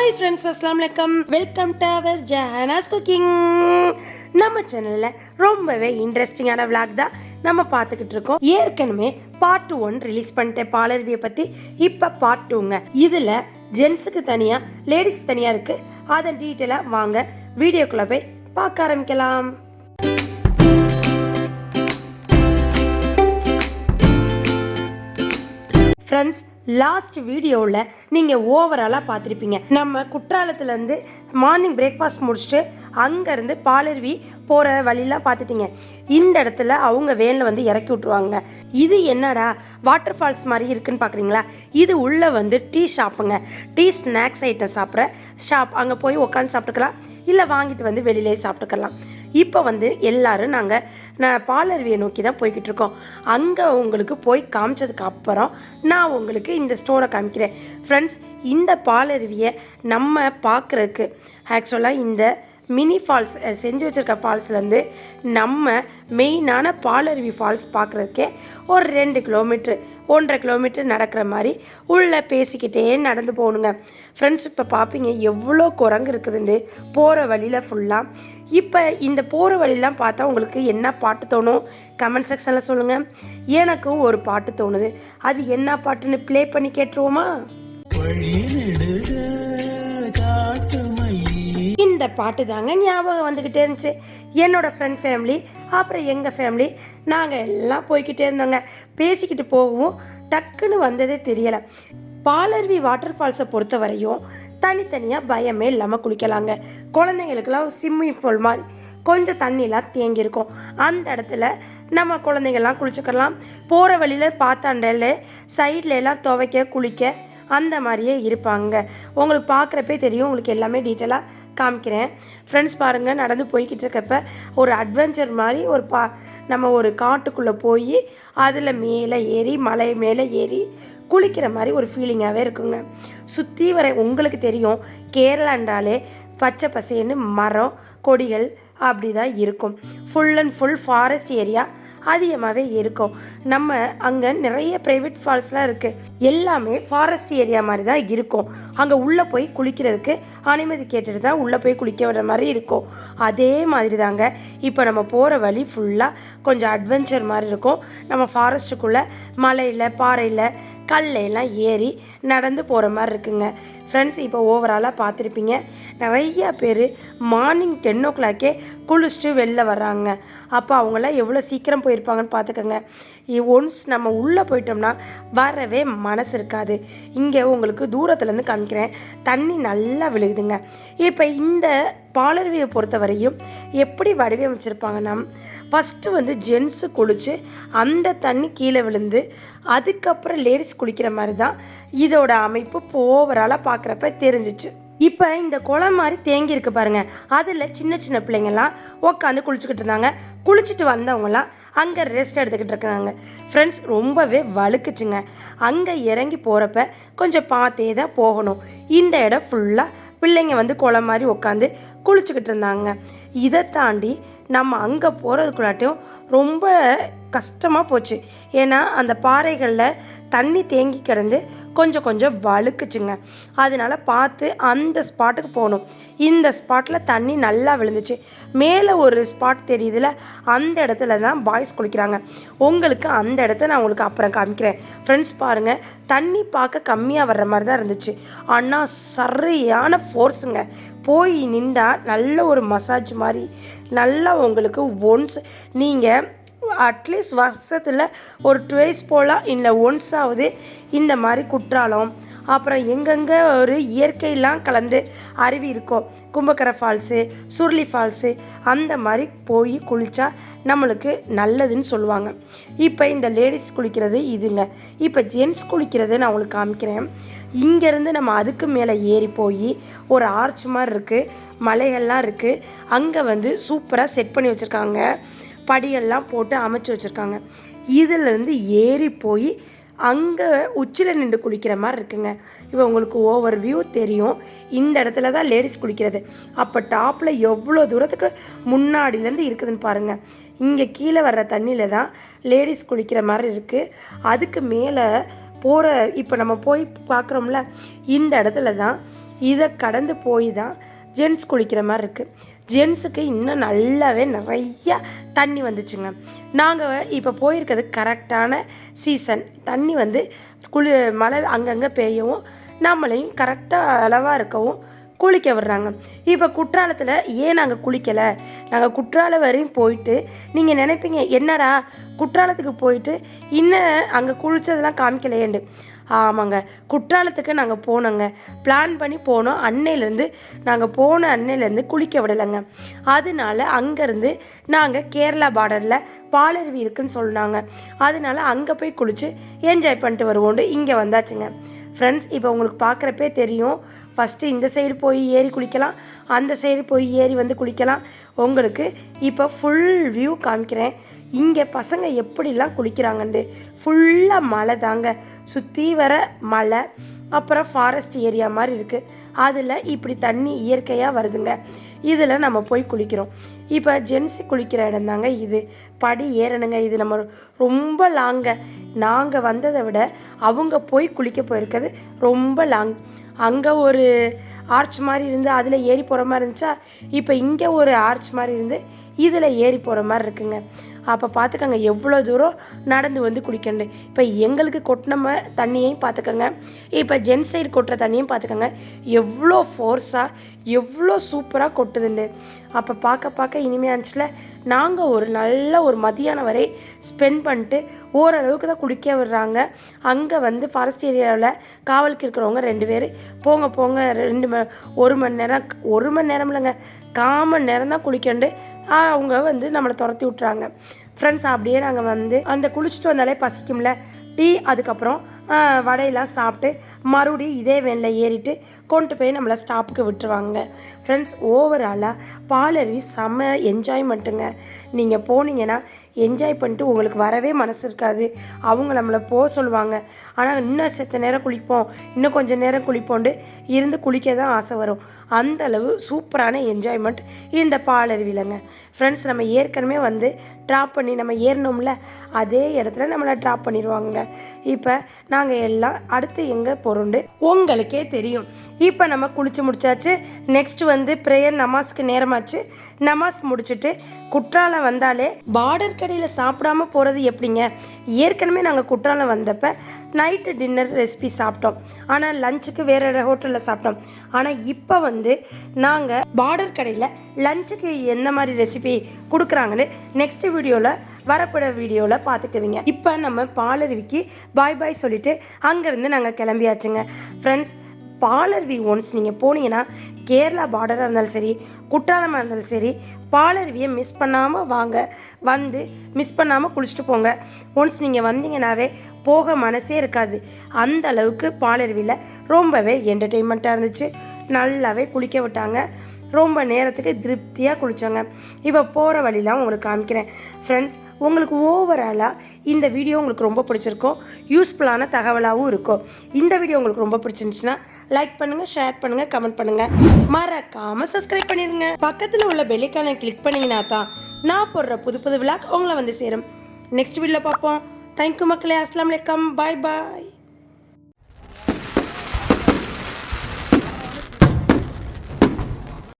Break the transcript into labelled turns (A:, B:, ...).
A: Hi friends, அஸ்ஸலாமு அலைக்கும். Welcome to our Jahana's cooking. நம்ம சேனலில் ரொம்பவே இன்ட்ரெஸ்டிங்கான விளாக் தான் நம்ம பார்த்துக்கிட்டு இருக்கோம். ஏற்கனவே பார்ட் 1 ரிலீஸ் பண்ணிட்டேன் பாலருவியை பற்றி. இப்போ பார்ட் 2ங்க. இதில் ஜென்ஸுக்கு தனியாக லேடிஸ்க்கு தனியாக இருக்குது. அதை டீட்டெயிலாக வாங்க வீடியோக்குள்ளே போய் பார்க்க ஆரம்பிக்கலாம். ஃப்ரெண்ட்ஸ், லாஸ்ட் வீடியோவில் நீங்கள் ஓவராலாக பார்த்துருப்பீங்க. நம்ம குற்றாலத்துலேருந்து மார்னிங் பிரேக்ஃபாஸ்ட் முடிச்சுட்டு அங்கேருந்து பாலருவி போகிற வழியெலாம் பார்த்துட்டிங்க. இந்த இடத்துல அவங்க வேனில் வந்து இறக்கி விட்ருவாங்க. இது என்னடா வாட்டர் ஃபால்ஸ் மாதிரி இருக்குன்னு பார்க்குறீங்களா? இது உள்ளே வந்து டீ ஷாப்புங்க. டீ ஸ்நாக்ஸ் ஐட்டம் சாப்பிட்ற ஷாப். அங்கே போய் உட்காந்து சாப்பிட்டுக்கலாம், இல்லை வாங்கிட்டு வந்து வெளியிலே சாப்பிட்டுக்கலாம். இப்போ வந்து எல்லோரும் நான் பாலருவியை நோக்கி தான் போய்கிட்டு இருக்கோம். அங்கே உங்களுக்கு போய் காமிச்சதுக்கு அப்புறம் நான் உங்களுக்கு இந்த ஸ்டோரை காமிக்கிறேன். ஃப்ரெண்ட்ஸ், இந்த பாலருவியை நம்ம பார்க்குறதுக்கு ஆக்சுவலாக இந்த மினி ஃபால்ஸ் செஞ்சு வச்சுருக்க ஃபால்ஸ்லேருந்து நம்ம மெயினான பாலருவி ஃபால்ஸ் பார்க்குறதுக்கே ஒரு 2 கிலோமீட்ரு 1.5 கிலோமீட்டர் நடக்கிற மாதிரி உள்ளே பேசிக்கிட்டே நடந்து போகணுங்க. ஃப்ரெண்ட்ஸ், இப்போ பார்ப்பீங்க எவ்வளோ குரங்கு இருக்குதுண்டு போகிற வழியில் ஃபுல்லாக. இப்போ இந்த போகிற வழியெலாம் பார்த்தா உங்களுக்கு என்ன பாட்டு தோணும் கமெண்ட் செக்ஷனில் சொல்லுங்கள். எனக்கும் ஒரு பாட்டு தோணுது. அது என்ன பாட்டுன்னு ப்ளே பண்ணி கேட்டுருவோமா? இந்த பாட்டு தாங்க ஞாபகம் வந்துக்கிட்டே இருந்துச்சு. என்னோடய ஃப்ரெண்ட் ஃபேமிலி அப்புறம் எங்கள் ஃபேமிலி நாங்கள் எல்லாம் போய்கிட்டே இருந்தோங்க. பேசிக்கிட்டு போகவும் டக்குன்னு வந்ததே தெரியலை. பாலருவி வாட்டர் ஃபால்ஸை பொறுத்த வரையும் தனித்தனியாக பயமே இல்லாமல் குளிக்கலாங்க. குழந்தைங்களுக்கெல்லாம் ஸ்விம்மிங் பூல் மாதிரி கொஞ்சம் தண்ணிலாம் தேங்கியிருக்கும். அந்த இடத்துல நம்ம குழந்தைங்கள்லாம் குளிச்சுக்கலாம். போகிற வழியில் பார்த்தாண்டல சைட்லலாம் துவைக்க குளிக்க அந்த மாதிரியே இருப்பாங்க. உங்களுக்கு பார்க்குறப்பே தெரியும். உங்களுக்கு எல்லாமே டீட்டெயிலாக காமிக்கிறேன். ஃப்ரெண்ட்ஸ், பாருங்கள், நடந்து போய்கிட்டு இருக்கப்ப ஒரு அட்வென்ச்சர் மாதிரி நம்ம ஒரு காட்டுக்குள்ளே போய் அதில் மேலே ஏறி மலை மேலே ஏறி குளிக்கிற மாதிரி ஒரு ஃபீலிங்காகவே இருக்குங்க. சுற்றி வர உங்களுக்கு தெரியும், கேரளான்றாலே பச்சை பசேன்னு மரம் கொடிகள் அப்படி தான் இருக்கும். Full and full forest area அதிகமாகவே இருக்கும். நம்ம அங்கே நிறைய ப்ரைவேட் ஃபால்ஸ்லாம் இருக்குது. எல்லாமே ஃபாரஸ்ட் ஏரியா மாதிரி தான் இருக்கும். அங்கே உள்ளே போய் குளிக்கிறதுக்கு அனுமதி கேட்டுட்டு தான் உள்ளே போய் குளிக்க விடுற மாதிரி இருக்கும். அதே மாதிரி தாங்க இப்போ நம்ம போகிற வழி ஃபுல்லாக கொஞ்சம் அட்வென்ச்சர் மாதிரி இருக்கும். நம்ம ஃபாரஸ்ட்டுக்குள்ளே மலையில் பாறையில் கல்லையெல்லாம் ஏறி நடந்து போகிற மாதிரி இருக்குங்க. ஃப்ரெண்ட்ஸ், இப்போ ஓவராலாக பார்த்துருப்பீங்க, நிறையா பேர் மார்னிங் 10 o'clock குளிச்சுட்டு வெளில வர்றாங்க. அப்போ அவங்களாம் எவ்வளோ சீக்கிரம் போயிருப்பாங்கன்னு பார்த்துக்கோங்க. ஒன்ஸ் நம்ம உள்ளே போயிட்டோம்னா வரவே மனசு இருக்காது. இங்கே உங்களுக்கு தூரத்துலேருந்து காமிக்கிறேன், தண்ணி நல்லா விழுகுதுங்க. இப்போ இந்த பாலருவியை பொறுத்த வரையும் எப்படி வடிவமைச்சிருப்பாங்கன்னா, ஃபஸ்ட்டு வந்து ஜென்ஸு குளித்து அந்த தண்ணி கீழே விழுந்து அதுக்கப்புறம் லேடிஸ் குளிக்கிற மாதிரி தான் இதோட அமைப்பு ஓவராலாக பார்க்குறப்ப தெரிஞ்சிச்சு. இப்போ இந்த குளம் மாதிரி தேங்கி இருக்கு பாருங்கள், அதில் சின்ன சின்ன பிள்ளைங்கள்லாம் உட்காந்து குளிச்சுக்கிட்டு இருந்தாங்க. குளிச்சுட்டு வந்தவங்களாம் அங்கே ரெஸ்ட் எடுத்துக்கிட்டு இருக்காங்க. ஃப்ரெண்ட்ஸ், ரொம்பவே வழுக்குச்சுங்க. அங்கே இறங்கி போகிறப்ப கொஞ்சம் பார்த்தே தான் போகணும். இந்த இடம் ஃபுல்லாக பிள்ளைங்க வந்து குளம் மாதிரி உட்காந்து குளிச்சுக்கிட்டு இருந்தாங்க. இதை தாண்டி நம்ம அங்கே போகிறதுக்குள்ளாட்டையும் ரொம்ப கஷ்டமாக போச்சு. ஏன்னா அந்த பாறைகளில் தண்ணி தேங்கி கிடந்து கொஞ்சம் கொஞ்சம் வழுக்குச்சுங்க. அதனால் பார்த்து அந்த ஸ்பாட்டுக்கு போகணும். இந்த ஸ்பாட்டில் தண்ணி நல்லா விழுந்துச்சு. மேலே ஒரு ஸ்பாட் தெரியுதுல, அந்த இடத்துல தான் பாய்ஸ் குளிக்கிறாங்க. உங்களுக்கு அந்த இடத்த நான் உங்களுக்கு அப்புறம் காமிக்கிறேன். ஃப்ரெண்ட்ஸ், பாருங்கள், தண்ணி பார்க்க கம்மியாக வர்ற மாதிரி தான் இருந்துச்சு. ஆனால் சரியான ஃபோர்ஸுங்க. போய் நின்றா நல்ல ஒரு மசாஜ் மாதிரி நல்லா உங்களுக்கு ஒன்ஸ் நீங்கள் அட்லீஸ்ட் வருஷத்தில் ஒரு 2 போல் இல்லை ஒன்ஸாவது இந்த மாதிரி குற்றாலம் அப்புறம் எங்கெங்கே ஒரு இயற்கையெல்லாம் கலந்து அருவி இருக்கும், கும்பக்கரை ஃபால்ஸு, சுருளி ஃபால்ஸு, அந்த மாதிரி போய் குளித்தா நம்மளுக்கு நல்லதுன்னு சொல்லுவாங்க. இப்போ இந்த லேடிஸ் குளிக்கிறது இதுங்க. இப்போ ஜென்ஸ் குளிக்கிறது நான் உங்களுக்கு காமிக்கிறேன். இங்கேருந்து நம்ம அதுக்கு மேலே ஏறி போய் ஒரு ஆர்ச் மாதிரி இருக்குது, மலைகள்லாம் இருக்குது. அங்கே வந்து சூப்பராக செட் பண்ணி வச்சுருக்காங்க, படியெல்லாம் போட்டு அமைச்சு வச்சுருக்காங்க. இதிலேருந்து ஏறி போய் அங்கே உச்சியில் நின்று குளிக்கிற மாதிரி இருக்குங்க. இப்போ உங்களுக்கு ஓவர் வியூ தெரியும். இந்த இடத்துல தான் லேடிஸ் குளிக்கிறது. அப்போ டாப்பில் எவ்வளோ தூரத்துக்கு முன்னாடிலேருந்து இருக்குதுன்னு பாருங்கள். இங்கே கீழே வர்ற தண்ணியில் தான் லேடிஸ் குளிக்கிற மாதிரி இருக்குது. அதுக்கு மேலே போகிற இப்போ நம்ம போய் பார்க்குறோம்ல, இந்த இடத்துல தான் இதை கடந்து போய் தான் ஜென்ஸ் குளிக்கிற மாதிரி இருக்குது. ஜென்ஸுக்கு இன்னும் நல்லாவே நிறையா தண்ணி வந்துச்சுங்க. நாங்கள் இப்போ போயிருக்கிறது கரெக்டான சீசன். தண்ணி வந்து மழை அங்கங்கே பெய்யவும் நம்மளையும் கரெக்டாக அளவாக இருக்கவும் குளிக்க விடுறாங்க. இப்போ குற்றாலத்தில் ஏன் நாங்கள் குளிக்கலை, நாங்கள் குற்றாலம் வரையும் போயிட்டு நீங்கள் நினைப்பீங்க என்னடா குற்றாலத்துக்கு போயிட்டு இன்னும் அங்கே குளித்ததெல்லாம் காமிக்கலையேண்டு. ஆமாங்க, குற்றாலத்துக்கு நாங்கள் போனோங்க, பிளான் பண்ணி போனோம். நாங்கள் போன அன்னையிலேருந்து குளிக்க விடலைங்க. அதனால அங்கேருந்து நாங்கள் கேரளா பார்டரில் பாலருவி இருக்குன்னு சொன்னாங்க. அதனால அங்கே போய் குளித்து என்ஜாய் பண்ணிட்டு வருவோண்டு இங்கே வந்தாச்சுங்க. ஃப்ரெண்ட்ஸ், இப்போ உங்களுக்கு பார்க்குறப்பே தெரியும், ஃபஸ்ட்டு இந்த சைடு போய் ஏறி குளிக்கலாம், அந்த சைடு போய் ஏறி வந்து குளிக்கலாம். உங்களுக்கு இப்போ ஃபுல் வியூ காமிக்கிறேன். இங்கே பசங்க எப்படிலாம் குளிக்கிறாங்கண்டு. ஃபுல்லாக மலை தாங்க, சுற்றி வர மலை, அப்புறம் ஃபாரஸ்ட் ஏரியா மாதிரி இருக்குது. அதில் இப்படி தண்ணி இயற்கையாக வருதுங்க. இதில் நம்ம போய் குளிக்கிறோம். இப்போ ஜென்ஸு குளிக்கிற இடம் தாங்க இது. படி ஏறணுங்க. இது நம்ம ரொம்ப லாங்க. நாங்கள் வந்ததை விட அவங்க போய் குளிக்க போயிருக்கிறது ரொம்ப லாங். அங்கே ஒரு ஆர்ச் மாதிரி இருந்து அதில் ஏறி போகிற மாதிரி இருந்துச்சா, இப்போ இங்கே ஒரு ஆர்ச் மாதிரி இருந்து இதில் ஏறி போகிற மாதிரி இருக்குங்க. அப்போ பார்த்துக்கங்க எவ்வளோ தூரம் நடந்து வந்து குளிக்கணும். இப்போ எங்களுக்கு கொட்டின தண்ணியையும் பார்த்துக்கோங்க, இப்போ ஜென்ஸ் சைடு கொட்டுற தண்ணியும் பார்த்துக்கோங்க, எவ்வளோ ஃபோர்ஸாக எவ்வளோ சூப்பராக கொட்டுதுண்டு. அப்போ பார்க்க இனிமையாக இருந்துச்சுல. நாங்கள் ஒரு மதியானம் வரை ஸ்பெண்ட் பண்ணிட்டு ஓரளவுக்கு தான் குளிக்க விடுறாங்க. அங்கே வந்து ஃபாரஸ்ட் ஏரியாவில் காவலுக்கு இருக்கிறவங்க 2 பேர் போங்க 1 மணி நேரம் இல்லைங்க, 1/4 மணி நேரம் தான் குளிக்கண்டு அவங்க வந்து நம்மளை துரத்தி விட்றாங்க. ஃப்ரெண்ட்ஸ், அப்படியே நாங்கள் வந்து அந்த குளிச்சுட்டு வந்தாலே பசிக்கும்ல, டீ அதுக்கப்புறம் வடையெல்லாம் சாப்பிட்டு மறுபடியும் இதே வேனில் ஏறிட்டு கொண்டு போய் நம்மளை ஸ்டாப்புக்கு விட்டுருவாங்க. ஃப்ரெண்ட்ஸ், ஓவராலாக பாலருவி செம்ம என்ஜாய்மெண்ட்டுங்க. நீங்கள் போனீங்கன்னா என்ஜாய் பண்ணிட்டு உங்களுக்கு வரவே மனசு இருக்காது. அவங்க நம்மளை போக சொல்லுவாங்க, ஆனால் இன்னும் செத்த நேரம் குளிப்போம், இன்னும் கொஞ்சம் நேரம் குளிப்போண்டு இருந்து குளிக்க தான் ஆசை வரும். அந்தளவு சூப்பரான என்ஜாய்மெண்ட் இந்த பாலருவிலங்க. ஃப்ரெண்ட்ஸ், நம்ம ஏற்கனவே வந்து ட்ராப் பண்ணி நம்ம ஏறினோம்ல, அதே இடத்துல நம்மளை ட்ராப் பண்ணிடுவாங்க. இப்போ நாங்கள் எல்லாம் அடுத்து எங்கே போகிறோண்டு உங்களுக்கே தெரியும். இப்போ நம்ம குளிச்சு முடிச்சாச்சு. நெக்ஸ்ட் வந்து ப்ரேயர் நமாஸ்க்கு நேரமாச்சு. நமாஸ் முடிச்சுட்டு குற்றாலம் வந்தாலே பார்டர் கடையில் சாப்பிடாம போகிறது எப்படிங்க? ஏற்கனவே நாங்கள் குற்றாலம் வந்தப்போ நைட்டு டின்னர் ரெசிபி சாப்பிட்டோம், ஆனால் லஞ்சுக்கு வேறு ஹோட்டலில் சாப்பிட்டோம். ஆனால் இப்போ வந்து நாங்கள் பார்டர் கடையில் லஞ்சுக்கு எந்த மாதிரி ரெசிபி கொடுக்குறாங்கன்னு நெக்ஸ்ட் வீடியோவில் வரப்பட வீடியோவில் பார்த்துக்குவீங்க. இப்போ நம்ம பாலருவிக்கு பாய் சொல்லிவிட்டு அங்கேருந்து நாங்கள் கிளம்பியாச்சுங்க. ஃப்ரெண்ட்ஸ், பாலருவி ஒன்ஸ் நீங்கள் போனீங்கன்னா கேரளா பார்டராக இருந்தாலும் சரி, குற்றாலமாக இருந்தாலும் சரி, பாலருவியை மிஸ் பண்ணாமல் வாங்க. வந்து மிஸ் பண்ணாமல் குளிச்சுட்டு போங்க. ஒன்ஸ் நீங்கள் வந்தீங்கன்னாவே போக மனசே இருக்காது. அந்த அளவுக்கு பாலருவியில் ரொம்பவே என்டர்டெயின்மெண்ட்டாக இருந்துச்சு. நல்லாவே குளிக்க விட்டாங்க. ரொம்ப நேரத்துக்கு திருப்தியாக குளித்தோங்க. இப்போ போகிற வழிலாம் உங்களுக்கு காமிக்கிறேன். ஃப்ரெண்ட்ஸ், உங்களுக்கு ஓவராலாக இந்த வீடியோ உங்களுக்கு ரொம்ப பிடிச்சிருக்கும், யூஸ்ஃபுல்லான தகவலாகவும் இருக்கும். இந்த வீடியோ உங்களுக்கு ரொம்ப பிடிச்சிருந்துச்சுன்னா லைக் பண்ணுங்கள், ஷேர் பண்ணுங்கள், கமெண்ட் பண்ணுங்கள், மறக்காமல் சப்ஸ்கிரைப் பண்ணிடுங்க. பக்கத்தில் உள்ள பெல் ஐகானை கிளிக் பண்ணிங்கன்னா தான் நான் போடுற புது விலாக் உங்களை வந்து சேரும். நெக்ஸ்ட் வீடியோவில் பார்ப்போம். தேங்க்யூ மக்களே. அஸ்ஸலாமு அலைக்கும். பாய்.